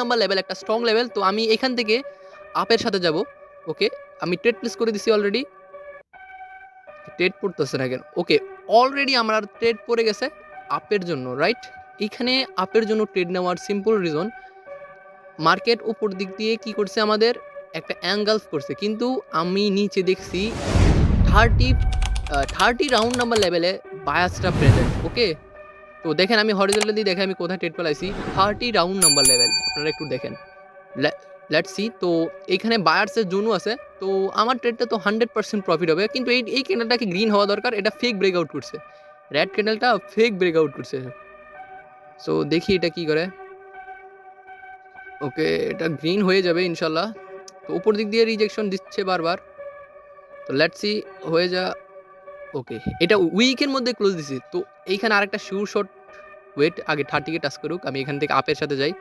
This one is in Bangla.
নাম্বার লেভেল, একটা স্ট্রং লেভেল। তো আমি এখান থেকে আপের সাথে যাব। ওকে, আমি ট্রেড প্লেস করে দিছি অলরেডি। ট্রেড পড়তেছে না কেন? ওকে, অলরেডি আমার ট্রেড পড়ে গেছে আপের জন্য, রাইট? এইখানে আপের জন্য ট্রেড নেওয়ার সিম্পল রিজন, মার্কেট উপর দিক দিয়ে কি করছে আমাদের, একটা অ্যাঙ্গেলস করছে, কিন্তু আমি নিচে দেখছি 30 রাউন্ড নাম্বার লেভেলে বায়াসটা প্রেজেন্ট। ওকে, তো দেখেন আমি হরিজন্টালি দেখে আমি কোথায় ট্রেড পেলাইছি, 30 রাউন্ড নাম্বার লেভেল, আপনারা একটু দেখেন। Let's see. তো এইখানে বায়ার্সের জোনও আছে। তো আমার ট্রেডটা তো 100% প্রফিট হবে, কিন্তু এই ক্যান্ডেলটাকে গ্রিন হওয়া দরকার, এটা ফেক ব্রেকআউট করছে, রেড ক্যান্ডেলটা ফেক ব্রেকআউট করছে। সো দেখি এটা কি করে। ওকে, এটা গ্রিন হয়ে যাবে ইনশাল্লাহ। তো উপর দিক দিয়ে রিজেকশন দিচ্ছে বারবার। তো লেটস সি, হয়ে যা। ওকে, এটা উইকের মধ্যে ক্লোজ দিছি। তো এইখানে আরেকটা শিওর শট, ওয়েট, আগে 30কে টাচ করুক, আমি এখান থেকে আপের সাথে যাই।